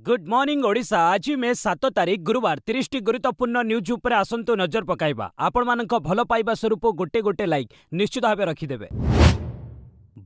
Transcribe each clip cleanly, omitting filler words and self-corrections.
Good morning Odisha. आज मे 7 तारिख गुरुवार 30 टी गुरुत्वपूर्ण न्यूज उपर आसंतु नजर पकाइबा। आपण मानक भल पाइबा स्वरूप गोटे गोटे लाइक निश्चित भाव रखिदेवे।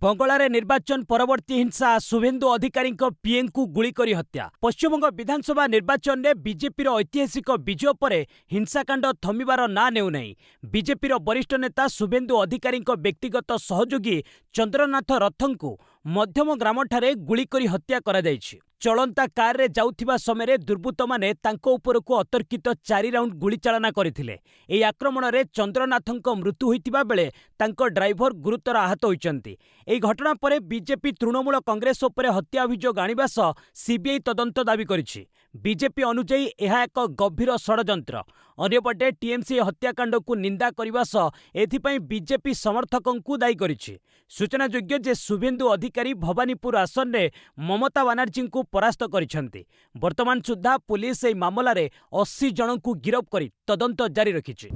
बंगलारे निर्वाचन परवर्ती हिंसा, शुभेन्दु अधिकारी पीएम को गुली करी हत्या। पश्चिमबंग विधानसभा निर्वाचन में बीजेपी ऐतिहासिक विजय पर हिंसाकांड थमिबार ना नेउ नहीं। बीजेपी वरिष्ठ नेता शुभेन्दु अधिकारी व्यक्तिगत सहयोगी चंद्रनाथ रथंकु मध्यम ग्राम ठारे गुली करी हत्या करा जायछि। चलंता कार रे जाउथिबा समय दुर्बृत्त माने तांको उपरकु अतर्कित 4 राउंड गुली चालना करथिले। एही आक्रमण रे चंद्रनाथंक मृत्यु होइतिबा बेले तांको ड्राइवर गुरुतर आहत होइचंती। एही घटना परे बीजेपी तृणमूल कांग्रेस उपरे हत्या अभियोग आनिबा सह सीबीआई तदंत दाबी करिछि। बीजेपी अनुଯାयी यह एक गंभीर षड्यंत्र। अन्यपटे टीएमसी हत्याकांड को निंदा करने सह एथिपाई बीजेपी समर्थकों को दायी करिछि। सूचनायोग्य जे शुभेन्दु अधिकारी भवानीपुर आसन में ममता बानार्जी को परास्त करिछंती। वर्तमान सुधा पुलिस एही मामला रे 80 जन को गिरफ्त करी तदंत जारी रखिछि।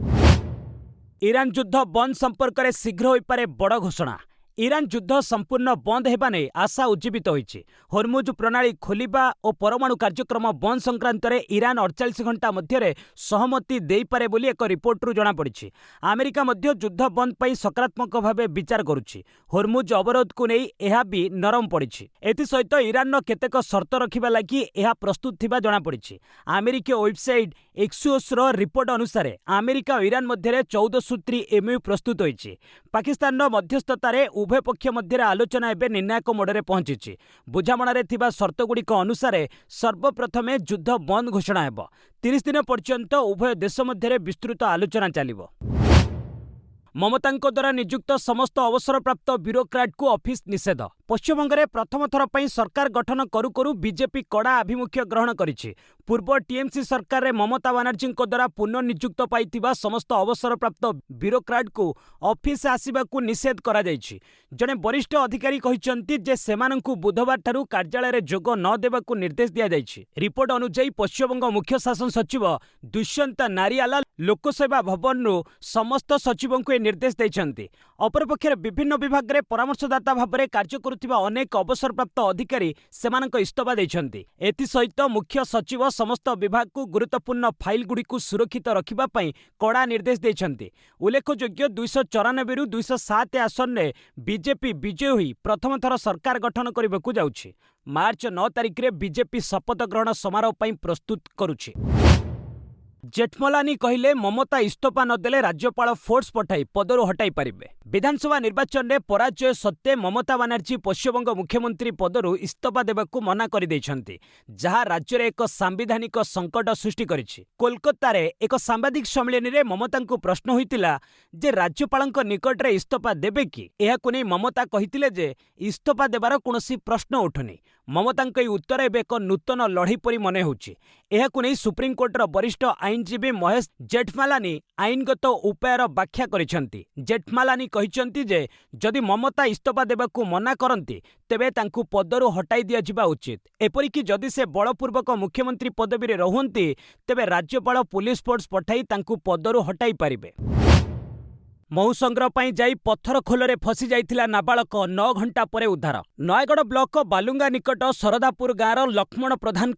ईरान युद्ध बंद संपर्क में शीघ्र होई पारे बड़ घोषणा। ईरान युद्ध संपूर्ण बंद हेबा नै आशा उज्जीवित होइछि। हर्मुज प्रणाली खोलिबा और परमाणु कार्यक्रम बंद संक्रांत रे ईरान 48 घंटा मध्य सहमति देई पारे बोली एक रिपोर्टरू जना पड़िछि। अमेरिका मध्य युद्ध बंद पई सकारात्मक भावे विचार करुछि। हर्मुज अवरोध को नै एहा भी नरम पड़िछि। एथि सहित ईरान केतेक शर्त रखिबा लागि एहा प्रस्तुत थिबा जना पड़िछि। अमेरिका वेबसाइट एक्सियोस रो रिपोर्ट अनुसार अमेरिका और ईरान मध्य 14 सूत्री एमयू प्रस्तुत होइछि। पाकिस्तान मध्यस्थतारे उभय पक्ष मध्य आलोचना एवं निर्णायक मोडरे पहुंची। बुझामणारे थिबा शर्तगुड़िक अनुसार सर्वप्रथमे युद्ध बंद घोषणा हेब। 30 दिन पर्यंत उभय देश मध्य विस्तृत आलोचना चलिब। ममतांको द्वारा नियुक्त समस्त अवसरप्राप्त ब्यूरोक्राट को ऑफिस निषेध। पश्चिमबंग में प्रथम थर पर सरकार गठन करू करू बीजेपी कड़ा आभिमुख्य ग्रहण करिछि। पूर्व टीएमसी सरकार रे ममता बानार्जी द्वारा पुनर्नियुक्त पाइथिबा समस्त अवसरप्राप्त ब्यूरोक्राट को ऑफिस आसिबा को निषेध करा जायछि। जने वरिष्ठ अधिकारी कहिसंती जे सेमानंकु बुधवार ठारू कार्यालय रे जोग न देबा को निर्देश दिया जायछि। रिपोर्ट अनुसार पश्चिमबंग मुख्य शासन सचिव दुष्यंत नारियाला लोकसेवा भवन रो समस्त सचिवों को निर्देश देइछंती। अपरपक्षे विभिन्न विभाग रे परामर्शदाता भाव में कार्य करुथिबा अनेक अवसरप्राप्त अधिकारी सेमानंक इस्तफा देइछंती। एथि सहित मुख्य सचिव समस्त विभाग को गुरुत्वपूर्ण फाइल गुड़ी को सुरक्षित रखिबा पई कड़ा निर्देश देइछंती। उल्लेखयोग्य 294 रु 207 आसन में बीजेपी विजय होई प्रथम थर सरकार गठन करबाकू जाउछि। मार्च 9 तारिख रे बीजेपी शपथ ग्रहण समारोह पई प्रस्तुत करुछि। जेठमलानी कहिले ममता इस्तफा नदेले राज्यपाल फोर्स पठाई पदरू हटाई पारिबे। विधानसभा निर्वाचन में पराजय सत्वे ममता बानार्जी पश्चिमबंग मुख्यमंत्री पदरू इस्तफा देबाकू मना कर दैछंती, जहाँ राज्य रे एक सांविधानिक संकट सृष्टि करिछि। कोलकाता रे एक सांबादिक सम्मेलन रे ममता को प्रश्न होइतिला जे राज्यपालंक निकट रे इस्तफा देबे कि। एहाकु नै ममता कहितिले जे इस्तफा देबार कोनोसी प्रश्न उठुनी। ममतांक ई उत्तर एबे एक नूतन लड़ाई परी मने होछि। एहाकु नै सुप्रीम कोर्टर वरिष्ठ आईनजीवी महेश जेठमालानी आईनगत उपायर व्याख्या करिसंती। जेठमालानी कहिसंती जे जदि ममता इस्तफा देबाकू मना करंती तेबे तांकू पदरू हटाई दिया जिबा उचित। एपरिकी जदि से बलपूर्वक मुख्यमंत्री पदवी रे रहंती तेबे राज्यपाल पुलिस फोर्स पठाई तांकू पदरू हटाई पारिबे। महू संग्रह पाई जाई पत्थर खोलरे फसी जाइथिला नाबालक 9 घंटा परे उद्धार। नयगढ़ ब्लॉक बालुंगा निकट शरदापुर गाँवर लक्ष्मण प्रधान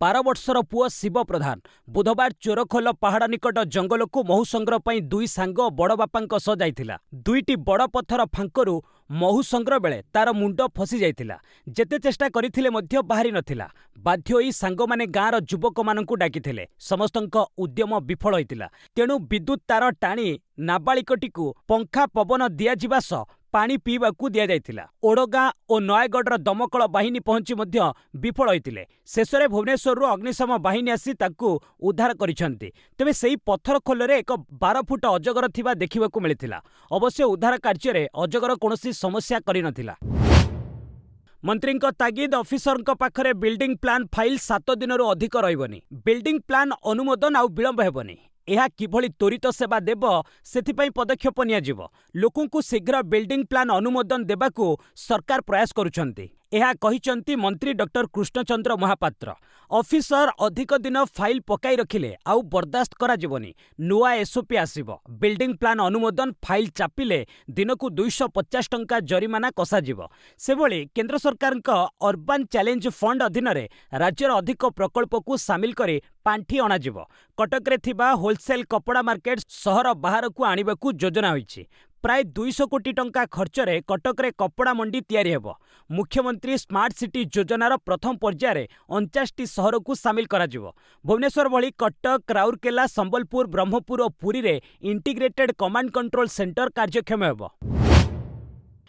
12 वर्षर पुओ शिव प्रधान बुधवार चोरखोल पहाड़ निकट जंगल को महू संग्रह पाई 2 सांग बड़ बापा सह जाइथिला। 2टी बड़ पत्थर फांकरू महू संग्रह बेले तार मुंड फसी जाइथिला। जेते चेष्टा करिथिले मध्य बाहरी नथिला। बाध्य होई सांग माने गाँर युवक मानकू डाकिथिले। समस्तंक उद्यम विफल होइतिला। तेणु विद्युत तार टाणी नाबालिकटीकू पंखा पवन दियाजिबा सह पानी पीवाकू दिया जाइथिला। ओडगाँ और नयगढ़ दमकल बाहिनी पहुंची मध्य विफल होइतिले। शेषरे भुवनेश्वर अग्निशम बाहिनी आसी ताकू उद्धार करिसंती। तेबे सेही पत्थर खोलरे एक 12 फुट अजगर थिबा देखिबाकू मिलिथिला। अवश्य उद्धार कार्य अजगर कोनोसी समस्या करि नथिला। मंत्री तागिद ऑफिसर पाखरे बिल्डिंग प्लान फाइल 7 दिनरू अधिक रहिबनी। बिल्डिंग प्लान अनुमोदन आउ विलंब हेबनी। यह किभली त्वरित सेवा देव सेथिपाई पदक्षेप नियाजिब। लोकंकु शीघ्र बिल्डिंग प्लान अनुमोदन देबाकू सरकार प्रयास करुछंती। ଏହା କହିଛନ୍ତି ମନ୍ତ୍ରୀ ଡକ୍ଟର କୃଷ୍ଣଚନ୍ଦ୍ର ମହାପାତ୍ର। ଅଫିସର ଅଧିକ ଦିନ ଫାଇଲ ପକାଇ ରଖିଲେ ଆଉ ବରଦାସ୍ତ କରାଯିବନି। ନୂଆ ଏସ୍ଓପି ଆସିବ। ବିଲ୍ଡିଂ ପ୍ଲାନ୍ ଅନୁମୋଦନ ଫାଇଲ ଚାପିଲେ ଦିନକୁ 250 ଟଙ୍କା ଜରିମାନା କଷାଯିବ। ସେଭଳି କେନ୍ଦ୍ର ସରକାରଙ୍କ ଅର୍ବାନ୍ ଚ୍ୟାଲେଞ୍ଜ ଫଣ୍ଡ ଅଧୀନରେ ରାଜ୍ୟର ଅଧିକ ପ୍ରକଳ୍ପକୁ ସାମିଲ କରି ପାଣ୍ଠି ଅଣାଯିବ। କଟକରେ ଥିବା ହୋଲସେଲ କପଡ଼ା ମାର୍କେଟ ସହର ବାହାରକୁ ଆଣିବାକୁ ଯୋଜନା ହୋଇଛି। ପ୍ରାୟ 200 କୋଟି ଟଙ୍କା ଖର୍ଚ୍ଚରେ କଟକରେ କପଡ଼ା ମଣ୍ଡି ତିଆରି ହେବ। ମୁଖ୍ୟମନ୍ତ୍ରୀ ସ୍ମାର୍ଟ ସିଟି ଯୋଜନାର ପ୍ରଥମ ପର୍ଯ୍ୟାୟରେ 49ଟି ସହରକୁ ସାମିଲ କରାଯିବ। ଭୁବନେଶ୍ୱର ଭଳି କଟକ, ରାଉରକେଲା, ସମ୍ବଲପୁର, ବ୍ରହ୍ମପୁର ଓ ପୁରୀରେ ଇଣ୍ଟିଗ୍ରେଟେଡ୍ କମାଣ୍ଡ କଣ୍ଟ୍ରୋଲ ସେଣ୍ଟର କାର୍ଯ୍ୟକ୍ଷମ ହେବ।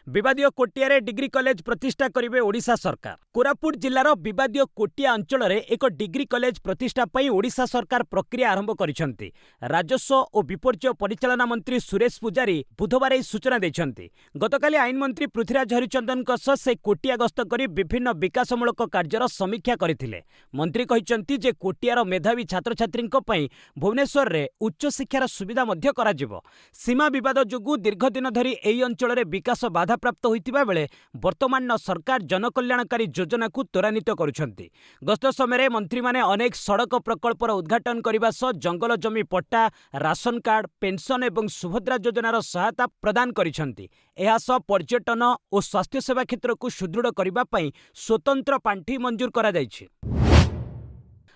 ବିବାଦୀୟ କୋଟିଆରେ ଡିଗ୍ରୀ କଲେଜ ପ୍ରତିଷ୍ଠା କରିବେ ଓଡ଼ିଶା ସରକାର। କୋରାପୁଟ ଜିଲ୍ଲାର ବିବାଦୀୟ କୋଟିଆ ଅଞ୍ଚଳରେ ଏକ ଡିଗ୍ରୀ କଲେଜ ପ୍ରତିଷ୍ଠା ପାଇଁ ଓଡ଼ିଶା ସରକାର ପ୍ରକ୍ରିୟା ଆରମ୍ଭ କରିଛନ୍ତି। ରାଜସ୍ୱ ଓ ବିପର୍ଯ୍ୟୟ ପରିଚାଳନା ମନ୍ତ୍ରୀ ସୁରେଶ ପୂଜାରୀ ବୁଧବାର ଏହି ସୂଚନା ଦେଇଛନ୍ତି। ଗତକାଲି ଆଇନ ମନ୍ତ୍ରୀ ପୃଥ୍ୱୀରାଜ ହରିଚନ୍ଦନଙ୍କ ସହ ସେ କୋଟିଆ ଗସ୍ତ କରି ବିଭିନ୍ନ ବିକାଶମୂଳକ କାର୍ଯ୍ୟର ସମୀକ୍ଷା କରିଥିଲେ। ମନ୍ତ୍ରୀ କହିଛନ୍ତି ଯେ କୋଟିଆର ମେଧାବୀ ଛାତ୍ରଛାତ୍ରୀଙ୍କ ପାଇଁ ଭୁବନେଶ୍ୱରରେ ଉଚ୍ଚଶିକ୍ଷାର ସୁବିଧା ମଧ୍ୟ କରାଯିବ। ସୀମା ବିବାଦ ଯୋଗୁଁ ଦୀର୍ଘଦିନ ଧରି ଏହି ଅଞ୍ଚଳରେ ବିକାଶ ବାଧାପ୍ରାପ୍ତ ହୋଇଥିବା ବେଳେ ବର୍ତ୍ତମାନର ସରକାର ଜନକଲ୍ୟାଣକାରୀ ଯୋଜନାକୁ ତ୍ୱରାନ୍ୱିତ କରୁଛନ୍ତି। ଗସ୍ତ ସମୟରେ ମନ୍ତ୍ରୀମାନେ ଅନେକ ସଡ଼କ ପ୍ରକଳ୍ପର ଉଦ୍ଘାଟନ କରିବା ସହ ଜଙ୍ଗଲ ଜମି ପଟ୍ଟା, ରାସନ କାର୍ଡ, ପେନ୍ସନ୍ ଏବଂ ସୁଭଦ୍ରା ଯୋଜନାର ସହାୟତା ପ୍ରଦାନ କରିଛନ୍ତି। ଏହା ସହ ପର୍ଯ୍ୟଟନ ଓ ସ୍ୱାସ୍ଥ୍ୟସେବା କ୍ଷେତ୍ରକୁ ସୁଦୃଢ଼ କରିବା ପାଇଁ ସ୍ୱତନ୍ତ୍ର ପାଣ୍ଠି ମଞ୍ଜୁର କରାଯାଇଛି।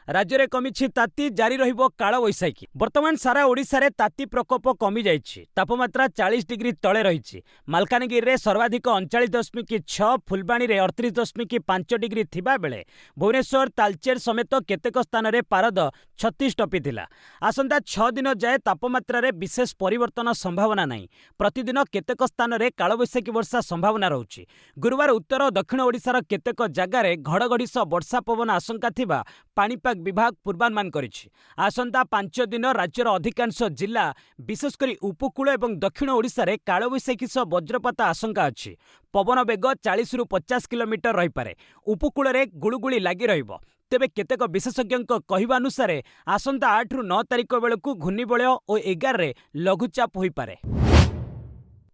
ରାଜ୍ୟରେ କମିଛି ତାତି, ଜାରି ରହିବ କାଳବୈଶାଖୀ। ବର୍ତ୍ତମାନ ସାରା ଓଡ଼ିଶାରେ ତାତି ପ୍ରକୋପ କମିଯାଇଛି। ତାପମାତ୍ରା 40 ଡିଗ୍ରୀ ତଳେ ରହିଛି। ମାଲକାନଗିରିରେ ସର୍ବାଧିକ 39.6, ଫୁଲବାଣୀରେ 38.5 ଡିଗ୍ରୀ ଥିବାବେଳେ ଭୁବନେଶ୍ୱର, ତାଲଚେର ସମେତ କେତେକ ସ୍ଥାନରେ ପାରଦ 36 ଟପିଥିଲା। ଆସନ୍ତା 6 ଦିନ ଯାଏ ତାପମାତ୍ରାରେ ବିଶେଷ ପରିବର୍ତ୍ତନ ସମ୍ଭାବନା ନାହିଁ। ପ୍ରତିଦିନ କେତେକ ସ୍ଥାନରେ କାଳବୈଶାଖୀ ବର୍ଷା ସମ୍ଭାବନା ରହୁଛି। ଗୁରୁବାର ଉତ୍ତର ଓ ଦକ୍ଷିଣ ଓଡ଼ିଶାର କେତେକ ଜାଗାରେ ଘଡ଼ଘଡ଼ି ସହ ବର୍ଷା ପବନ ଆଶଙ୍କା ଥିବା ପାଣିପାଗ ବିଭାଗ ପୂର୍ବାନୁମାନ କରିଛି। ଆସନ୍ତା 5 ଦିନ ରାଜ୍ୟର ଅଧିକାଂଶ ଜିଲ୍ଲା ବିଶେଷ କରି ଉପକୂଳ ଏବଂ ଦକ୍ଷିଣ ଓଡ଼ିଶାରେ କାଳବୈଶାଖୀ ସହ ବଜ୍ରପାତ ଆଶଙ୍କା ଅଛି। ପବନ ବେଗ 40ରୁ 50 କିଲୋମିଟର ରହିପାରେ। ଉପକୂଳରେ ଗୁଳୁଗୁଳି ଲାଗି ରହିବ। ତେବେ କେତେକ ବିଶେଷଜ୍ଞଙ୍କ କହିବା ଅନୁସାରେ ଆସନ୍ତା 8ରୁ 9 ତାରିଖ ବେଳକୁ ଘୂର୍ଣ୍ଣିବଳୟ ଓ 11ରେ ଲଘୁଚାପ ହୋଇପାରେ।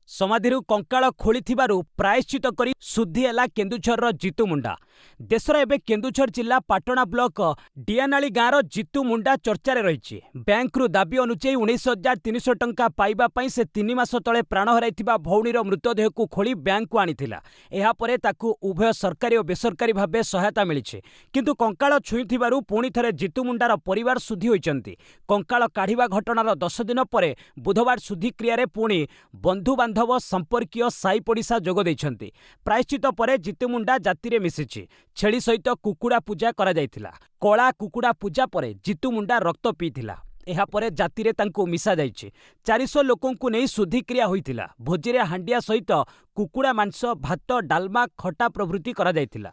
ସମାଧିରୁ କଙ୍କାଳ ଖୋଳିଥିବାରୁ ପ୍ରାୟଶ୍ଚିତ କରି ଶୁଦ୍ଧି ହେଲା କେନ୍ଦୁଝରର ଜିତୁ ମୁଣ୍ଡା। ଦେଶର ଏବେ କେନ୍ଦୁଝର ଜିଲ୍ଲା ପାଟଣା ବ୍ଲକ ଡିଆନାଳି ଗାଁର ଜିତୁ ମୁଣ୍ଡା ଚର୍ଚ୍ଚାରେ ରହିଛି। ବ୍ୟାଙ୍କରୁ ଦାବି ଅନୁଯାୟୀ 19,300 ଟଙ୍କା ପାଇବା ପାଇଁ ସେ 3 ମାସ ତଳେ ପ୍ରାଣ ହରାଇଥିବା ଭଉଣୀର ମୃତଦେହକୁ ଖୋଳି ବ୍ୟାଙ୍କକୁ ଆଣିଥିଲା। ଏହାପରେ ତାକୁ ଉଭୟ ସରକାରୀ ଓ ବେସରକାରୀ ଭାବେ ସହାୟତା ମିଳିଛି। କିନ୍ତୁ କଙ୍କାଳ ଛୁଇଁଥିବାରୁ ପୁଣି ଥରେ ଜିତୁ ମୁଣ୍ଡାର ପରିବାର ଶୁଦ୍ଧି ହୋଇଛନ୍ତି। କଙ୍କାଳ କାଢ଼ିବା ଘଟଣାର 10 ଦିନ ପରେ ବୁଧବାର ଶୁଦ୍ଧିକ୍ରିୟାରେ ପୁଣି ବନ୍ଧୁବାନ୍ଧବ, ସମ୍ପର୍କୀୟ, ସାଇ ପଡ଼ିଶା ଯୋଗ ଦେଇଛନ୍ତି। ପ୍ରାୟଶ୍ଚିତ ପରେ ଜିତୁ ମୁଣ୍ଡା ଜାତିରେ ମିଶିଛି। ଛେଳି ସହିତ କୁକୁଡ଼ା ପୂଜା କରାଯାଇଥିଲା। କଳା କୁକୁଡ଼ା ପୂଜା ପରେ ଜିତୁ ମୁଣ୍ଡା ରକ୍ତ ପିଇଥିଲା। ଏହାପରେ ଜାତିରେ ତାଙ୍କୁ ମିଶାଯାଇଛି। 400 ଲୋକଙ୍କୁ ନେଇ ଶୁଦ୍ଧିକ୍ରିୟା ହୋଇଥିଲା। ଭୋଜିରେ ହାଣ୍ଡିଆ ସହିତ କୁକୁଡ଼ା ମାଂସ, ଭାତ, ଡାଲମା, ଖଟା ପ୍ରଭୃତି କରାଯାଇଥିଲା।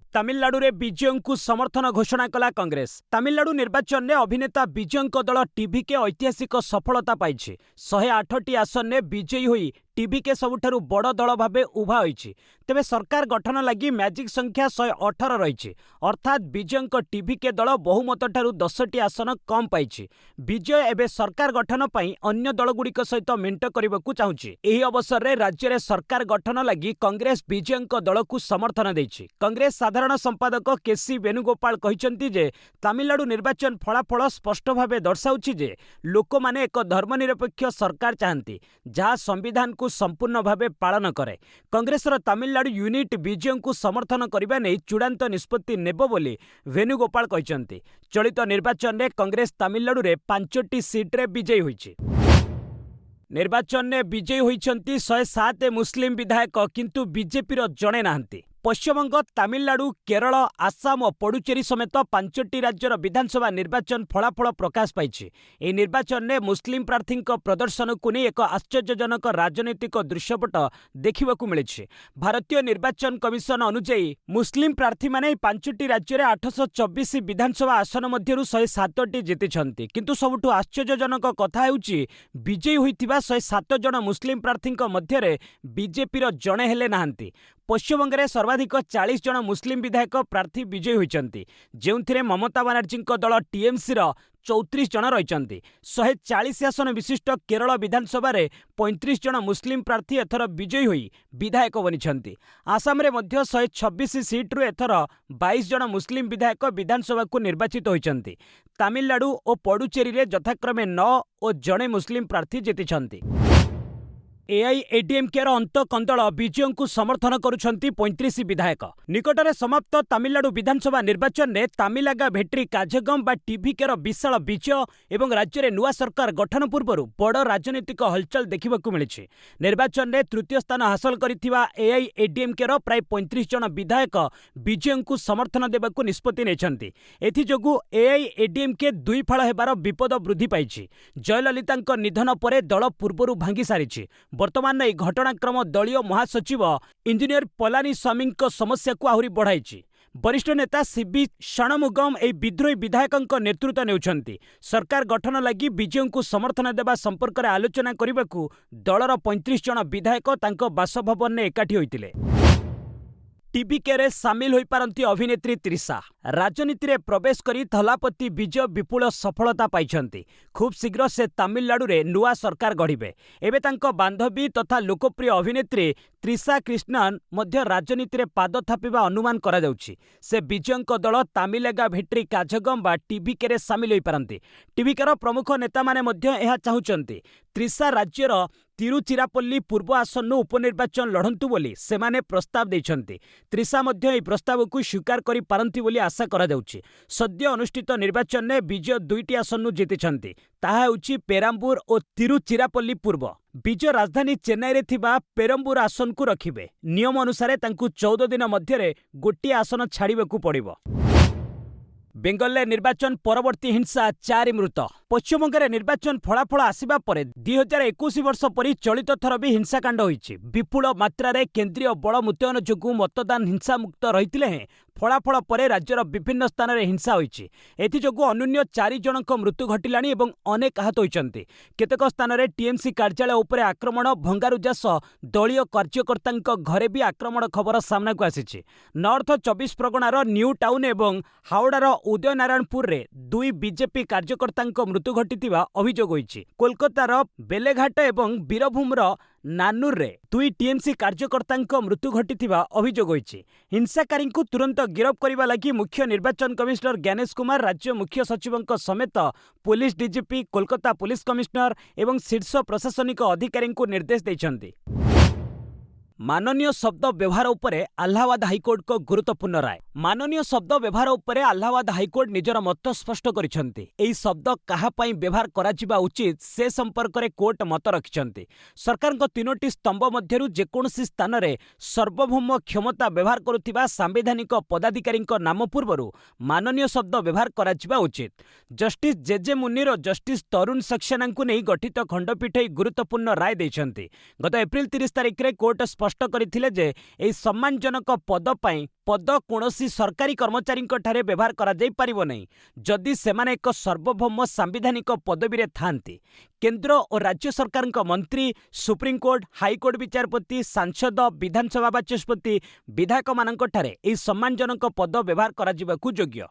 ତାମିଲନାଡୁରେ ବିଜୟଙ୍କୁ ସମର୍ଥନ ଘୋଷଣା କଲା କଂଗ୍ରେସ। ତାମିଲନାଡୁ ନିର୍ବାଚନରେ ଅଭିନେତା ବିଜୟଙ୍କ ଦଳ ଟିଭିକେ ଐତିହାସିକ ସଫଳତା ପାଇଛି। 108ଟି ଆସନରେ ବିଜୟୀ ହୋଇ ଟିଭିକେ ସବୁଠାରୁ ବଡ଼ ଦଳ ଭାବେ ଉଭା ହୋଇଛି। ତେବେ ସରକାର ଗଠନ ଲାଗି ମ୍ୟାଜିକ୍ ସଂଖ୍ୟା 118 ରହିଛି। ଅର୍ଥାତ୍ ବିଜୟଙ୍କ ଟିଭିକେ ଦଳ ବହୁମତଠାରୁ 10ଟି ଆସନ କମ୍ ପାଇଛି। ବିଜୟ ଏବେ ସରକାର ଗଠନ ପାଇଁ ଅନ୍ୟ ଦଳଗୁଡ଼ିକ ସହିତ ମେଣ୍ଟ କରିବାକୁ ଚାହୁଁଛି। ଏହି ଅବସରରେ ରାଜ୍ୟରେ ସରକାର ଗଠନ ଲାଗି କଂଗ୍ରେସ ବିଜୟଙ୍କ ଦଳକୁ ସମର୍ଥନ ଦେଇଛି। କଂଗ୍ରେସ ସାଧାରଣ ସମ୍ପାଦକ କେସି ବେଣୁଗୋପାଳ କହିଛନ୍ତି ଯେ ତାମିଲନାଡୁ ନିର୍ବାଚନ ଫଳାଫଳ ସ୍ପଷ୍ଟ ଭାବେ ଦର୍ଶାଉଛି ଯେ ଲୋକମାନେ ଏକ ଧର୍ମନିରପେକ୍ଷ ସରକାର ଚାହାନ୍ତି, ଯାହା ସମ୍ବିଧାନକୁ ସମ୍ପୂର୍ଣ୍ଣ ଭାବେ ପାଳନ କରେ। କଂଗ୍ରେସର ତାମିଲନାଡୁ ୟୁନିଟ୍ ବିଜୟଙ୍କୁ ସମର୍ଥନ କରିବା ନେଇ ଚୂଡ଼ାନ୍ତ ନିଷ୍ପତ୍ତି ନେବ ବୋଲି ବେଣୁଗୋପାଳ କହିଛନ୍ତି। ଚଳିତ ନିର୍ବାଚନରେ କଂଗ୍ରେସ ତାମିଲନାଡୁରେ 5ଟି ସିଟ୍ରେ ବିଜୟୀ ହୋଇଛି। ନିର୍ବାଚନରେ ବିଜୟୀ ହୋଇଛନ୍ତି 107 ମୁସଲିମ ବିଧାୟକ, କିନ୍ତୁ ବିଜେପିର ଜଣେ ନାହାନ୍ତି। ପଶ୍ଚିମବଙ୍ଗ, ତାମିଲନାଡୁ, କେରଳ, ଆସାମ ଓ ପଡୁଚେରୀ ସମେତ 5ଟି ରାଜ୍ୟର ବିଧାନସଭା ନିର୍ବାଚନ ଫଳାଫଳ ପ୍ରକାଶ ପାଇଛି। ଏହି ନିର୍ବାଚନରେ ମୁସଲିମ ପ୍ରାର୍ଥୀଙ୍କ ପ୍ରଦର୍ଶନକୁ ନେଇ ଏକ ଆଶ୍ଚର୍ଯ୍ୟଜନକ ରାଜନୈତିକ ଦୃଶ୍ୟପଟ ଦେଖିବାକୁ ମିଳିଛି। ଭାରତୀୟ ନିର୍ବାଚନ କମିଶନ ଅନୁଯାୟୀ ମୁସଲିମ ପ୍ରାର୍ଥୀମାନେ ଏହି 5ଟି ରାଜ୍ୟରେ 824 ବିଧାନସଭା ଆସନ ମଧ୍ୟରୁ 107ଟି ଜିତିଛନ୍ତି। କିନ୍ତୁ ସବୁଠୁ ଆଶ୍ଚର୍ଯ୍ୟଜନକ କଥା ହେଉଛି ବିଜୟୀ ହୋଇଥିବା 107 ଜଣ ମୁସଲିମ ପ୍ରାର୍ଥୀଙ୍କ ମଧ୍ୟରେ ବିଜେପିର ଜଣେ ହେଲେ ନାହାନ୍ତି। पश्चिमबंग में सर्वाधिक 40 जन मुस्लिम विधायक प्रार्थी विजयी होती, जो ममता बानार्जी दल टीएमसी 34 जन रही। 140 आसन विशिष्ट केरल विधानसभा 35 जन मुस्लिम प्रार्थी एथर विजयी होई विधायक बनी। आसाम में 126 सीट्रु एथर 22 जन मुस्लिम विधायक विधानसभा को निर्वाचित होती। तमिलनाडु और पुडुचेरी में यथाक्रमे 9 और जड़े मुस्लिम प्रार्थी जीति। एआईएडीएमके अंतकंदल विजय को समर्थन करुछंती 35 विधायक। निकटरे समाप्त तमिलनाडु विधानसभा निर्वाचन में तमिलागा भेट्री काझगम बा टीवीके विशाल विजय एवं राज्य में नुआ सरकार गठन पूर्व बड़ राजनीतिक हलचल देखा मिली। निर्वाचन में तृतीय स्थान हासिल करिथिबा एआईएडीएमके प्राय 35 जन विधायक विजय को समर्थन देबाकू निष्पत्ति नेछंती। एथिजोगु एआईएडीएमके दुई फाळ हेबार विपद वृद्धि पाइछि। जयललिता निधन पर दल पूर्व भांगी सारी। वर्तमान यह घटनाक्रम दलीय महासचिव इंजीनियर पलानीस्वामी समस्या को आहरी बढ़ाई। वरिष्ठ नेता सीबी षणमुगम ए विद्रोही विधायक नेतृत्व नेउछंती। सरकार गठन लगी विजय को समर्थन देवा संपर्क में आलोचना करने को दलर 35 जन विधायक तांको बासभवन में एकाठी होइतिले। टीवीके रे सामिल होई पारंती अभिनेत्री त्रिशा राजनीति रे प्रवेश करी थलापति विजय विपुल सफलता पाइछंती। खूब शीघ्र से तमिलनाडु रे नुआ सरकार गढ़िबे। एबे तांको बांधवी तथा लोकप्रिय अभिनेत्री त्रिशा कृष्णन मध्य राजनीति रे पाद थापिबा अनुमान करा जाउछि। से विजयଙ୍କ दल तमिलेगा भेट्री काझगम बा टीवीके रे सामिल होई पारंती। टीवीके प्रमुख नेता माने मध्य एहा चाहुचंती त्रिशा राज्यर तिरुचिरापल्ली पूर्व आसन उपनिर्वाचन लढंतु बोली सेमाने प्रस्ताव दैछंती। त्रिशा मध्य एही प्रस्ताव को स्वीकार करि पारंती बोली आशा करा जाउछि। सद्य अनुष्ठित निर्वाचन में विजय 2टी आसन जीतिछंती। ताहा हेउछि पेराम्बूर और तिरुचिरापल्ली पूर्व। विजय राजधानी चेन्नई रे थिबा पेरम्बूर आसन को रखिबे। नियम अनुसार तांकु 14 दिन मध्य गोटे आसन छाड़िबाकू पड़िबो। बेंगल निर्वाचन परवर्ती हिंसा 4 मृत। पश्चिमबंग में निर्वाचन फलाफल आसिबा परे 2021 वर्ष परी चलित थर भी हिंसाकांड होइछि। विपुल मात्रा रे केंद्रीय बल मुतयन जोगु मतदान हिंसा मुक्त रहितिले हैं फलाफल परे राज्यर विभिन्न स्थान में हिंसा होइछि। एथिजोगु अन्यून्य 4 जनक मृत्यु घटिलाणी एवं अनेक आहत होइछन्ति। केतेक स्थान में टीएमसी कार्यालय उपरे आक्रमण भंगारुजा सह दलीय कार्यकर्ता घरे भी आक्रमण खबर सामना को आसिछि। नॉर्थ 24 परगणार न्यू टाउन एवं हावड़ार उदयनारायणपुर रे 2 बीजेपी कार्यकर्ता मृत्यु घटिथिबा अभियोग होइछि। कोलकातार बेलेघाट एवं बीरभूमर नानुर रे 2 टीएमसी कार्यकर्ता मृत्यु घटिथिबा अभियोग होइछि। हिंसाकारी को तुरंत गिरफ करने लगी मुख्य निर्वाचन कमिश्नर ज्ञानेश कुमार राज्य मुख्य सचिव समेत police DGP Kolkata police commissioner एवं शीर्ष प्रशासनिक अधिकारी को निर्देश देइछन्ति। माननीय शब्द व्यवहार उपरे अलाहाबाद हाईकोर्ट को गुरुत्वपूर्ण राय। माननीय शब्द व्यवहार उपरे अलाहाबाद हाईकोर्ट निजर मत स्पष्ट करिसेंति। एही शब्द कहा पई व्यवहार करा जिबा उचित से संपर्क रे कोर्ट मत रखिसेंति। सरकार को 3टी स्तंभ मध्यरु जेकोनसी स्थान रे सर्वभौम क्षमता व्यवहार करुथिबा संवैधानिक पदाधिकारी नाम पूर्वरु माननीय शब्द व्यवहार करा जिबा उचित। जस्टिस जेजे मुनिर और जस्टिस तरुण सक्सेना को नहीं गठित खंडपीठ गुरुत्वपूर्ण राय देइछन्ति। गत एप्रिल 30 तारिख रे कोर्ट स्पष्ट करथिले जे एही सम्मानजनक पद पई पद कोनोसी सरकारी कर्मचारी ठारे व्यवहार करा जाई परिबो नहीं जदि सेमाने एक सर्वभौम संवैधानिक पदवी रे थांती। केंद्र और राज्य सरकार मंत्री सुप्रीम कोर्ट हाईकोर्ट विचारपति सांसद विधानसभा बाचस्पति विधायक मानक ठारे एही सम्मानजनक पद व्यवहार करा जिबाकू योग्य।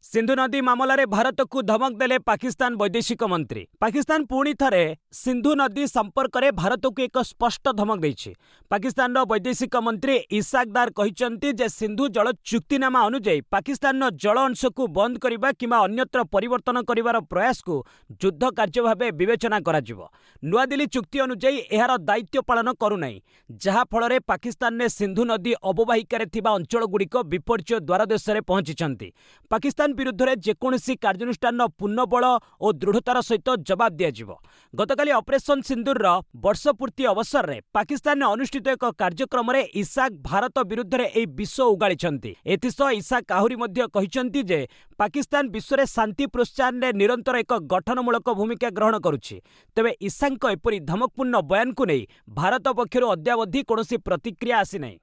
सिंधु नदी मामलाରେ भारतକୁ धमक देले पाकिस्तान वैदेशिक मंत्री। पाकिस्तान पुणी थरे सिंधु नदी संपर्क में भारतକୁ एक स्पष्ट धमक देछि। पाकिस्तान वैदेशिक मंत्री इसाक दार कहिसंती जे सिंधु जल चुक्तिनामा अनुଯାयी पाकिस्तान जल अंश को बंद करिबा किंबा अन्यत्र परिवर्तन करिवार प्रयास को युद्ध कार्य भावे विवेचना कराजिबो। नुआ दिल्ली चुक्ति अनुଯାयी एहार दायित्व पालन करूनाई, जहा फଳରେ पाकिस्तान ने सिंधु नदी अववाहिकार थिबा अंचल गुड़िक विपर्य द्वारदेश में पहुंची। पाकिस्तान विरुद्ध में जेकोसी कार्यानुष्ठान पूर्ण बल और दृढ़तार सहित जवाब दिज्व। गतकाली ऑपरेशन सिंदूर वर्षपूर्ति अवसर में पाकिस्तान ने अनुष्ठित एक कार्यक्रम में इसाक भारत विरुद्ध में यह विष उगाड़ी। एथिसह इसाक आहरी मध्य कहिसंती जे पाकिस्तान विश्व में शांति प्रोत्साहन में निरंतर एक गठनमूलक भूमिका ग्रहण करुछि। तेबे इसाक एपरी धमकपूर्ण बयान को नहीं भारत पक्षर अद्यावधि कौनसी प्रतिक्रिया आसी नहीं।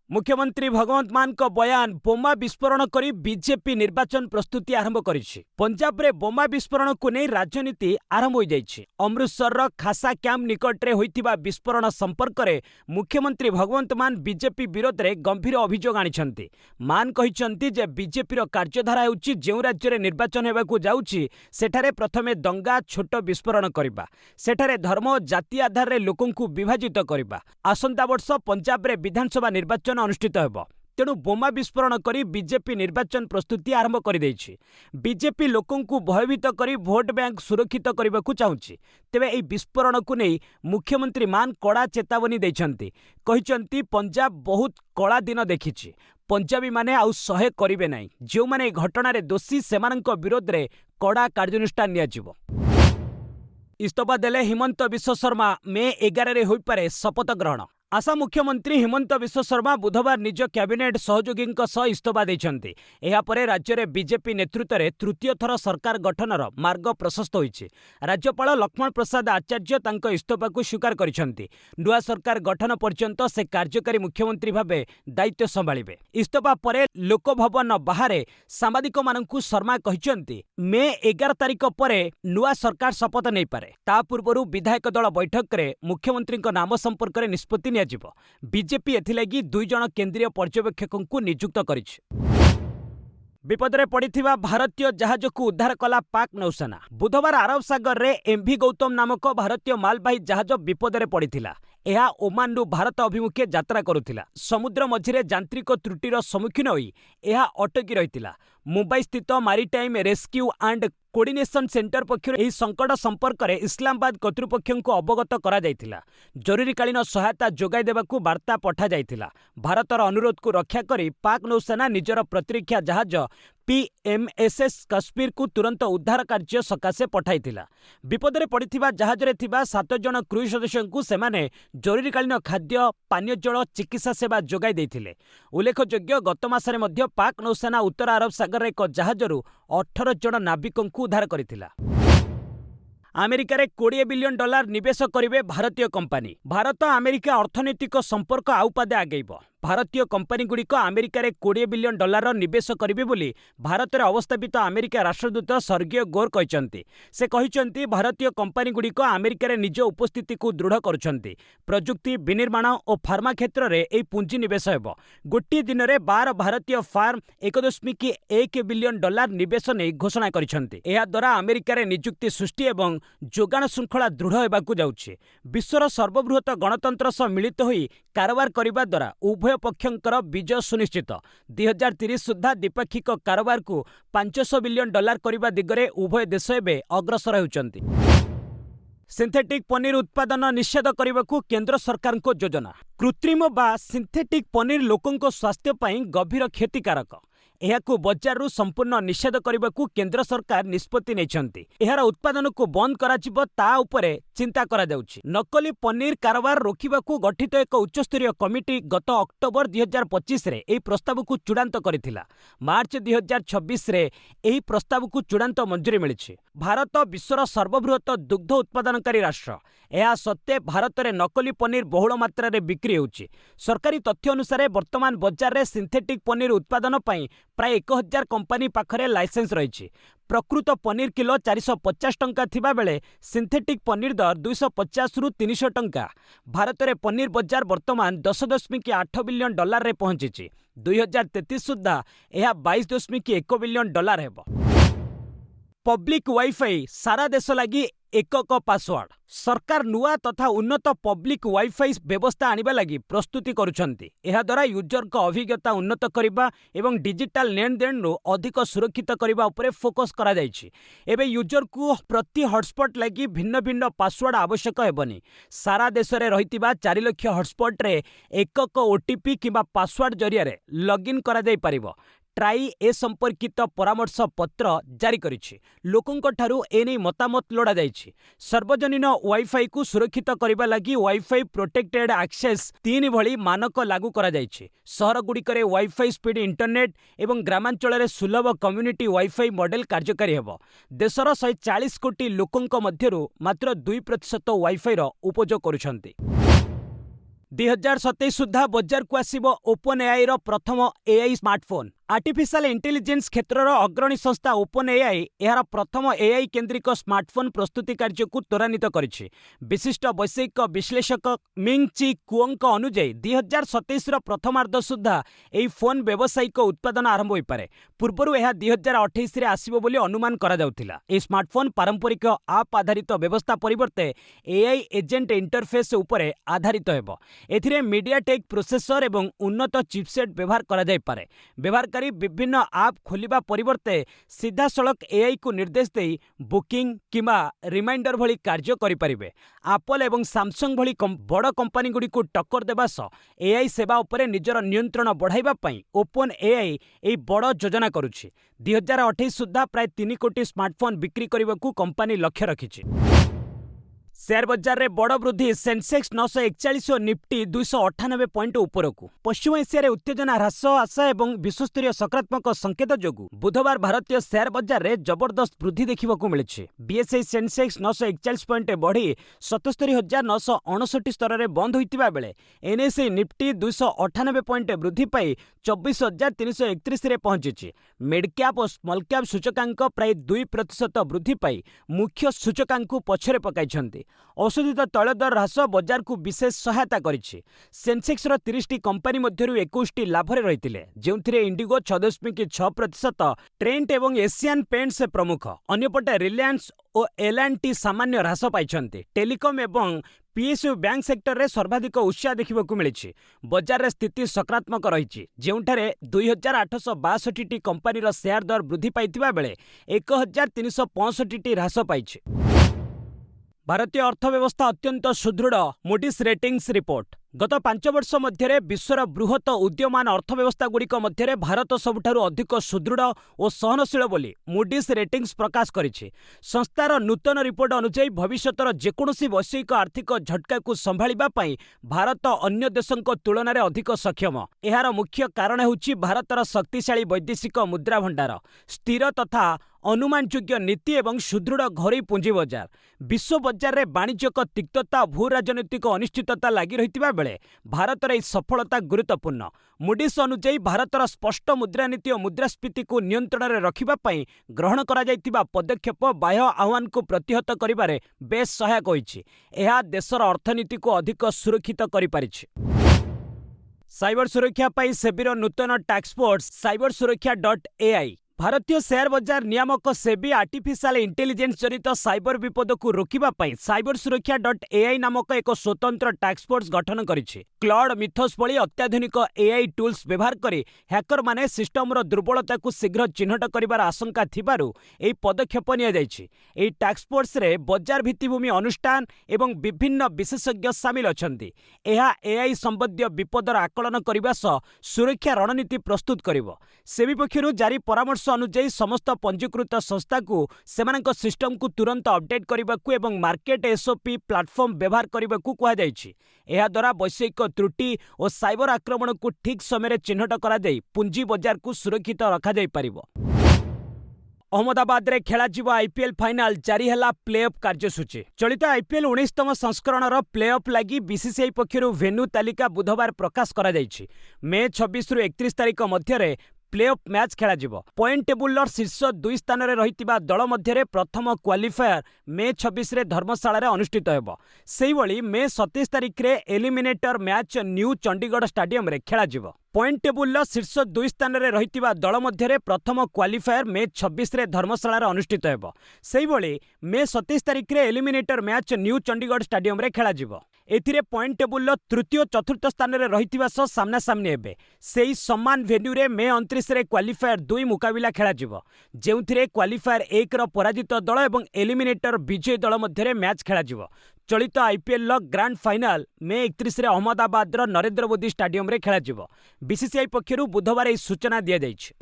मुख्यमंत्री भगवंत मान को बयान बोमा विस्फोरण करी बीजेपी निर्वाचन प्रस्तुति आरंभ करिछि। पंजाब रे बोमा विस्फोरण को नहीं राजनीति आरंभ हो जाइछि। अमृतसर खासा कैंप निकट रे होइतिबा विस्फोरण संपर्क रे मुख्यमंत्री भगवंत मान बीजेपी विरोध रे गंभीर अभियोग आनिछन्ति। मान कहिछन्ति जे बीजेपी रो कार्यधारा हेउछि जेउ राज्य रे निर्वाचन हेबाकू जाउछि सेठारे प्रथमे दंगा छोट विस्फोरण करिबा, सेठारे धर्म और जाति आधार रे लोकंकु विभाजित करिबा। आसंता वर्ष पंजाब रे विधानसभा निर्वाचन अनुष्ठित हेब, तेणु बोमा विस्फोरण करी बीजेपी निर्वाचन प्रस्तुति आरंभ कर देइछि। बीजेपी लोकंकु भयभीत करी भोट बैंक सुरक्षित करबाकू चाहुछि। तेबे एही विस्फोरण को नहीं मुख्यमंत्री मान कड़ा चेतावनी दैछन्ति। कहिछन्ति पंजाब बहुत कड़ा दिन देखिछि। पंजाबी माने आउ सहे करिवे नाही। जो माने घटना रे दोषी सेमानंक विरोध रे कड़ा कार्यानुष्ठान नियाजिवो। इस्तफा देले हिमंत विश्व शर्मा। मे 11 रे होई पारे शपथ ग्रहण। आसाम मुख्यमंत्री हिमंत विश्व शर्मा बुधवार निज कैबिनेट सहयोगी इस्तफा देइछन्ति। एहा परे राज्य में बीजेपी नेतृत्व में तृतीय थर सरकार गठनर मार्ग प्रशस्त होइछि। राज्यपाल लक्ष्मण प्रसाद आचार्य तांको इस्तफा को स्वीकार करिछन्ति। नुआ सरकार गठन पर्यंत से कार्यकारी मुख्यमंत्री भावे दायित्व संभाळिबे। इस्तफा परे लोकभवन बाहर सांबादिक मानकु शर्मा कहिछन्ति मे 11 तारिख परे नुआ सरकार शपथ नहीं पारे। ता पूर्वरु विधायक दल बैठक रे मुख्यमंत्री नाम संपर्क में निष्पत्ति बीजेपी एथिलागी 2 जण केंद्रीय पर्यवेक्षकों को नियुक्त करिछि। विपदरे पड़िथिबा भारतीय जहाज को उद्धार कला पाक नौसेना। बुधवार अरब सागर रे एमवी गौतम नामक भारतीय मालवाही जहाज विपदरे पड़िथिला। एहा ओमानरु भारत अभिमुखे यात्रा करुथिला। समुद्र मझिरे यांत्रिक त्रुटिर सम्मुखीन होई एहा अटकी रहितिला। मुंबई स्थित मारिटाइम रेस्क्यू एंड कोऑर्डिनेशन सेंटर पक्षर एही संकट संपर्क में इस्लामाबाद कर्तृपक्षों को अवगत करा जायथिला। जरूरीकालीन सहायता जोगाई देबाकू वार्ता पठा जायथिला। भारतर अनुरोध को रक्षा करी पाक नौसेना निजर प्रतिरक्षा जहाज PMSS कश्मीर को तुरंत उद्धार कार्य सकाशे पठाइथिला। विपदरे पड़िथिबा जहाजरे थिबा 7 जण क्रू सदस्यंकु सेमाने जरूरीकालीन खाद्य पानीय जल चिकित्सा सेवा जोगाई देइथिले। उल्लेखयोग्य गत मासरे मध्य पाक नौसेना उत्तर अरब सागर एक जहाजरू 18 जण नाविकंकु उद्धार करिथिला। अमेरिका रे $20 बिलियन निवेश करिवे भारतीय कंपनी। भारत अमेरिका अर्थनैतिक संपर्क आउ पादे आगेइब। भारतीय कंपनी गुड़िक अमेरिका रे $20 बिलियन निवेश करिवे बोली भारत रे अवस्थापित अमेरिका राष्ट्रदूत सर्गियो गोर कहिसंती। से कहिसंती भारतीय कंपनी गुड़िक अमेरिका रे निज उपस्थिति को दृढ़ करुछंती। प्रजुक्ति विनिर्माण और फार्मा क्षेत्र रे एई पुंजी निवेश हेबो। गोटे दिन रे 12 भारतीय फार्म $1.1 बिलियन निवेश नै घोषणा करिसंती। एहा द्वारा अमेरिका रे नियुक्ति सृष्टि एवं जोगाण श्रृंखला दृढ़ हेबाकू जाउछि। विश्वर सर्वबृहत गणतंत्र सह मिलित होई कारोबार करिबा द्वारा उभय पक्षंकर विजय सुनिश्चित। 2030 सुधा द्विपाक्षिक कारोबार को $500 बिलियन करने दिगरे उभय देश एवं अग्रसर होउचंती। सिंथेटिक पनीर उत्पादन निषेध करने को केंद्र सरकार को योजना। कृत्रिम बा सिंथेटिक पनीर लोकों स्वास्थ्य पई गभीर क्षतिकारक। एहाकू बजारु संपूर्ण निषेध करने को केंद्र सरकार निष्पत्ति नेछंती। एहार उत्पादन को बंद कराजिबो ता उपरे चिंता करा जाउछि। नकली पनीर कारोबार रोकिबाकू गठित एक उच्चस्तरीय कमिटी गत अक्टोबर 2025 रे एही प्रस्ताव को चूड़ांत करिथिला। मार्च 2026 रे एही प्रस्ताव को चूड़ांत मंजूरी मिलिछि। भारत विश्वर सर्वबृहत दुग्ध उत्पादनकारी राष्ट्र। एहा सत्ते भारत में नकली पनीर बहुल मात्रा रे बिक्री होउछि। सरकारी तथ्य अनुसार वर्तमान बजार रे सिंथेटिक पनीर उत्पादन पई प्राय 1000 कंपनी पाखरे लाइसेंस रही। प्रकृत पनीर किलो 450 टंका थिबा बेले सिंथेटिक पनीर दर 250 रु 300 टंका। भारत में पनीर बजार वर्तमान $10.8 बिलियन रे पहुंची। 2033 सुधा यह $22.1 बिलियन हेब। पब्लिक वाईफाई सारा देश लगी एकक पासवर्ड। सरकार नुआ तथा उन्नत पब्लिक वाईफाई व्यवस्था आनिबा लगी प्रस्तुति करुछंती। एहा द्वारा यूजर को अभिज्ञता उन्नत करिबा एवं डिजिटल लेनदेन रो अधिक सुरक्षित करिबा उपरे फोकस करा जायछि। एबे यूजर को प्रति हॉटस्पॉट लगी भिन्न भिन्न पासवर्ड आवश्यक हेबनी। सारा देश रे रहितिबा 4 लाख हॉटस्पॉट रे एकक ओटीपी किबा पासवर्ड जरिया रे लॉगिन करा जाय परिबो। ट्राई ए संपर्कित परामर्श पत्र जारी करिछि। लोकंक ठारू एने मतामत लोड़ा जाइछि। सार्वजनिक वाईफाई को सुरक्षित करबा लगी वाईफाई प्रोटेक्टेड एक्सेस 3 भली मानक लागू करा जाइछि। सहर गुड़िकरे वाईफाई स्पीड इंटरनेट एवं ग्रामांचल रे सुलभ कम्युनिटी वाईफाई मॉडल कार्यकारी हेबो। देशर 140 कोटी लोकंक मध्यरु मात्र 2% वाईफाई रो उपयोग करुछंती। 2027 ସୁଦ୍ଧା ବଜାରକୁ ଆସିବ ଓପନ ଏଆଇର ପ୍ରଥମ ଏଆଇ ସ୍ମାର୍ଟଫୋନ। ଆର୍ଟିଫିସିଆଲ ଇଣ୍ଟେଲିଜେନ୍ସ କ୍ଷେତ୍ରର ଅଗ୍ରଣୀ ସଂସ୍ଥା ଓପନ ଏଆଇ ଏହାର ପ୍ରଥମ ଏଆଇ କେନ୍ଦ୍ରିକ ସ୍ମାର୍ଟଫୋନ ପ୍ରସ୍ତୁତି କାର୍ଯ୍ୟକୁ ତ୍ୱରାନ୍ୱିତ କରିଛି। ବିଶିଷ୍ଟ ବୈଷୟିକ ବିଶ୍ଳେଷକ ମିଙ୍ଗ ଚି କୁଓଙ୍କ ଅନୁଯାୟୀ 2027ର ପ୍ରଥମାର୍ଦ୍ଧ ସୁଦ୍ଧା ଏହି ଫୋନ ବ୍ୟବସାୟିକ ଉତ୍ପାଦନ ଆରମ୍ଭ ହୋଇପାରେ। ପୂର୍ବରୁ ଏହା 2028ରେ ଆସିବ ବୋଲି ଅନୁମାନ କରାଯାଉଥିଲା। ଏହି ସ୍ମାର୍ଟଫୋନ ପାରମ୍ପରିକ ଆପ୍ ଆଧାରିତ ବ୍ୟବସ୍ଥା ପରିବର୍ତ୍ତେ ଏଆଇ ଏଜେଣ୍ଟ ଇଣ୍ଟରଫେସ୍ ଉପରେ ଆଧାରିତ ହେବ। ଏଥିରେ ମିଡିଆଟେକ୍ ପ୍ରୋସେସର ଏବଂ ଉନ୍ନତ ଚିପସେଟ୍ ବ୍ୟବହାର କରାଯାଇପାରେ। ବ୍ୟବହାରକାରୀ ବିଭିନ୍ନ ଆପ୍ ଖୋଲିବା ପରିବର୍ତ୍ତେ ସିଧାସଳଖ ଏଆଇକୁ ନିର୍ଦ୍ଦେଶ ଦେଇ ବୁକିଂ କିମ୍ବା ରିମାଇଣ୍ଡର ଭଳି କାର୍ଯ୍ୟ କରିପାରିବେ। ଆପଲ୍ ଏବଂ ସାମସଙ୍ଗ ଭଳି ବଡ଼ କମ୍ପାନୀଗୁଡ଼ିକୁ ଟକ୍କର ଦେବା ସହ ଏଆଇ ସେବା ଉପରେ ନିଜର ନିୟନ୍ତ୍ରଣ ବଢ଼ାଇବା ପାଇଁ ଓପନ ଏଆଇ ଏହି ବଡ଼ ଯୋଜନା କରୁଛି। 2028 ସୁଦ୍ଧା ପ୍ରାୟ 3 କୋଟି ସ୍ମାର୍ଟଫୋନ ବିକ୍ରି କରିବାକୁ କମ୍ପାନୀ ଲକ୍ଷ୍ୟ ରଖିଛି। शेयर बजार रे बड़ वृद्धि सेंसेक्स 941 और निफ्टी 298 पॉइंट उपरकू। पश्चिम एशिया उत्तेजना ह्रास आशा और विश्वस्तरीय सकारात्मक संकेत जोगु बुधवार भारतीय शेयर बजार रे जबरदस्त वृद्धि देखा मिली। बीएसई सेंसेक्स 941 पॉइंट बढ़ी 77,959 स्तर में बंद होता बेले एनएसई निफ्टी 298 पॉइंट वृद्धि पाई 24,331 रे पहुंची। मिड कैप और स्मॉल कैप सूचकांक प्राय 2% वृद्धि पाई मुख्य सूचकांक पछरे पकाइछन्ति। औषधित तैल दर ह्रास बजार को विशेष सहायता करिछि। सेंसेक्स 30टी कंपनी मध्यरु 21टी लाभरे रहिथिले, जेउथिरे इंडिगो 6.6%, ट्रेंट एवं एशियन पेंट्स प्रमुख। अन्यपटे रिलायंस और एल&टी सामान्य ह्रास पाइछन्ति। टेलिकम एवं पीएसयू बैंक सेक्टर रे सर्वाधिक उत्साह देखा मिली। बजार रे स्थिति सकारात्मक रही, जेउठारे 2,862टी कंपनीर शेयर दर वृद्धि पाइथिबा बेले 1,365टी ह्रास पाइछि। भारतीय अर्थव्यवस्था अत्यंत सुदृढ़ मूडीज रेटिंग्स रिपोर्ट। गत 5 वर्ष मध्य विश्वर बृहत उद्यमान अर्थव्यवस्था गुड़िक मध्य भारत सबुठारु अधिक सुदृढ़ और सहनशील बोली मूडीज रेटिंग्स प्रकाश करिछि। संस्थार नूतन रिपोर्ट अनुसार भविष्यतर जेकोसी वैश्विक आर्थिक झटका को संभाळिबा पई भारत अन्य देशों तुलन में अधिक सक्षम। एहार मुख्य कारण हेउछि भारतर शक्तिशाली वैदेशिक मुद्रा भंडार, स्थिर तथा अनुमानयोग्य नीति एवं सुदृढ़ घरोई पुंजी बजार। विश्व बजार रे वाणिज्यिक तिक्तता भू राजनीतिक अनिश्चितता लगी रही बेले भारतर यह सफलता गुरुत्वपूर्ण। मूडीज अनुसार भारतर स्पष्ट मुद्रानीति और मुद्रास्फीति को नियंत्रण में रखिबा पई ग्रहण करा जायतिबा पदक्षेप बाह्य आह्वान को प्रतिहत करिबारे बेस सहायक होइछि। एहा देशर अर्थनीति को अधिक सुरक्षित करि पारिछि। साइबर सुरक्षा पई सेबीर नूतन टास्क फोर्स साइबर सुरक्षा.ai। भारतीय शेयर बजार नियामक सेबी आर्टिफिशियल इंटेलिजेंस जनित साइबर विपद को रोकिबा पई साइबर सुरक्षा.ai नामक एक स्वतंत्र टास्क फोर्स गठन करिछि। क्लॉड मिथोस भली अत्याधुनिक एआई टूल्स व्यवहार करी हैकर माने सिस्टमर दुर्बलता को शीघ्र चिन्हट करिबार आशंका थिबारु एही पदक्षेप निया जायछि। एही टास्क फोर्स रे बजार भित्तिभूमि अनुष्ठान एवं विभिन्न विशेषज्ञ शामिल अछन्ति। एहा एआई संबंधी विपदर आकलन करिबा सह सुरक्षा रणनीति प्रस्तुत करिवो। सेबी पक्षरु जारी परामर्श अनुसार समस्त पंजीकृत संस्था को सेमानक सिस्टम को तुरंत अपडेट करने एवं मार्केट एसओपी प्लाटफॉर्म व्यवहार करने को कहा जायछि। एहा द्वारा वैश्विक त्रुटि और साइबर आक्रमण को ठीक समय चिन्हट करा जाय पुंजी बाजार को सुरक्षित रखा जाय परिबो। अहमदाबाद रे खेला जीव आईपीएल फाइनाल जारी हैला प्लेऑफ कार्यसूची। चलित आईपीएल 19तम संस्करणर प्लेऑफ लगी बीसीसीआई पक्षरु वेन्यू तालिका बुधवार प्रकाश करा जायछि। मे 26 रु 31 तारिख मध्य प्लेऑफ मैच खेला जिवो। पॉइंट टेबुलर शीर्ष 2 स्थान रे रहितिबा दल मध्य प्रथम क्वालिफायर मे 26 रे धर्मशाला रे अनुष्ठित हेबो। सेही भली मे 27 तारिख रे eliminator match new Chandigarh stadium रे खेला जिवो। पॉइंट टेबुलर शीर्ष 2 स्थान रे रहितिबा दल मध्य प्रथम क्वालिफायर मे 26 रे धर्मशाला रे अनुष्ठित हेबो। सेही भली मे 27 तारिख रे eliminator match new Chandigarh stadium रे खेला जिवो। एथिरे पॉइंट टेबुल तृतीय चतुर्थ स्थान रे रहितिबा सह सामना सामनी हेबे। सेही समान वेन्यू रे मे 29 रे क्वालिफायर 2 मुकाबिला खेला जिवो, जेउथिरे क्वालिफायर 1 रो पराजित दल एवं एलिमिनेटर विजयी दल मध्य मैच खेला जिवो। चलित आईपीएल ग्रांड फाइनाल मे 31 रे अहमदाबाद नरेंद्र मोदी स्टेडियम रे खेला जिवो। बीसीसीआई पक्षरु बुधवार यह सूचना दिया जायछि।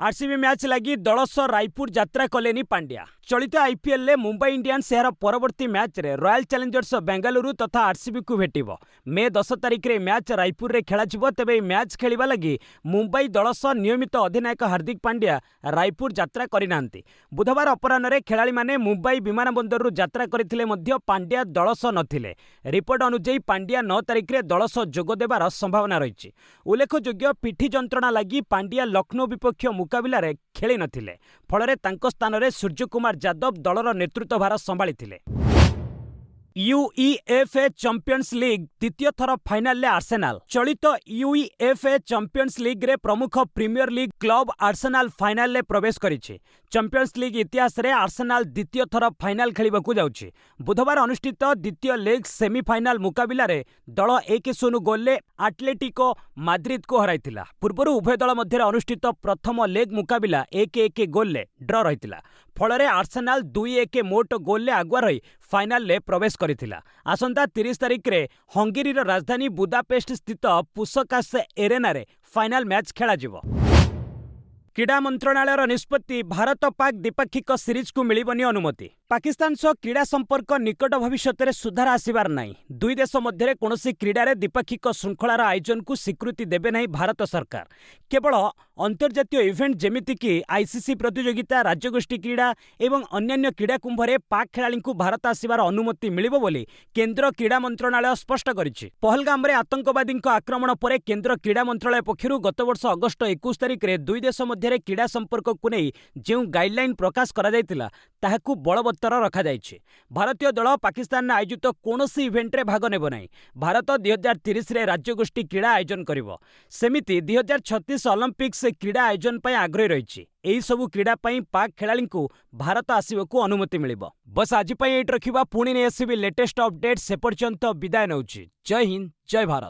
आरसीबी मैच लगी दल सह रायपुर यात्रा कलेनी पांड्या। चलित आईपीएल रे मुंबई इंडियंस यार परवर्ती मैच रे रॉयल चैलेंजर्स बेंगलुरु तथा आरसीबी को भेटिबो। मे 10 तारिख रे मैच रायपुर रे खेलाजिबो। तेबे मैच खेलिबा लगी मुंबई दल सह नियमित अधिनायक हार्दिक पांड्या रायपुर यात्रा करिनांती। बुधवार अपराह्न रे खेलाड़ी माने मुंबई विमान बंदरु यात्रा करथिले मध्य पांड्या दल सह नथिले। रिपोर्ट अनुसार पांड्या 9 तारिख रे दल सह जोग देबार संभावना रहिछि। उल्लेखयोग्य पिठी जंत्रणा लगी पांड्या लखनऊ विपक्ष मुकाबिला रे खेली नथिले। फଳରେ ତାଙ୍କ ସ୍ଥାନରେ ସୂର୍ଯ୍ୟକୁମାର ଯାଦବ ଦଳର ନେତୃତ୍ୱ ଭାର ସମ୍ଭାଳିଥିଲେ। यूईएफए चैंपियंस लीग द्वितीय थर फाइनाल ले आर्सेनाल। चलित यूईएफए चैंपियंस लीग रे प्रमुख Premier League club Arsenal final ले प्रवेश करिछि। चैंपियंस लीग इतिहास रे आर्सेनाल द्वितीय थर फाइनाल खेलिबाकू जाउछि। बुधवार अनुष्ठित द्वितीय लीग सेमीफाइनाल मुकाबिला रे दल 1-0 गोल ले एटलेटिको माद्रिद को हराइथिला। पूर्व उभय दल मध्य अनुष्ठित प्रथम लीग मुकाबिला 1-1 गोल ले ड्र रहिथिला। फଳରେ आर्सेनाल 2-1 मोट गोल ले आगुआ रही फाइनाल ले प्रवेश करिथिला। आसंता 30 तारिख रे हंगेरी राजधानी बुदापेस्ट स्थित पुसकास एरेना रे फाइनाल मैच खेला जिवो। क्रीड़ा मंत्रणालय निष्पत्ति भारत पाक द्विपाक्षिक सीरीज को मिलिबनी अनुमति। पाकिस्तान सह क्रीड़ा संपर्क निकट भविष्य में सुधार आसबार नहीं। दुई देश मध्य कौन क्रीडा रे द्विपाक्षिक श्रृंखलार आयोजन को स्वीकृति देवे नहीं भारत सरकार। केवल अंतर्जातीय इवेंट जेमितिक आईसीसी प्रतियोगिता, राज्यगोष्ठी क्रीड़ा एवं अन्यान्य क्रीड़ा कुंभरे पाक खेलाड़ी को भारत आसबार अनुमति मिलिबो बोली केंद्र क्रीड़ा मंत्रणालय स्पष्ट करिछि। पहलगाम रे आतंकवादी आक्रमण पर केंद्र क्रीड़ा मंत्रालय पक्षरु गत वर्ष अगस्ट 21 तारिख रे दुई देश मध्य क्रीड़ा संपर्क को नहीं जो गाइडलाइन प्रकाश करा जायतिला ताहाकु बलवत्तर रखा जायछि। भारतीय दल पाकिस्तान आयोजित कौनसी इवेंट रे भाग नेब नहीं। भारत 2030 रे राज्यगोष्ठी क्रीड़ा आयोजन करिवो। सेमिति 2036 ओलंपिक्स क्रीड़ा आयोजन पय आग्रही रहिछि। एही सबु क्रीड़ा पय पाक खेलाड़ी को भारत आसिबकु अनुमति मिलिबो। बस आज पय एट रखिबा। पुणी ने आसीबी लेटेस्ट अपडेट। से पर्यंत विदाय नउछि। जय हिंद, जय भारत।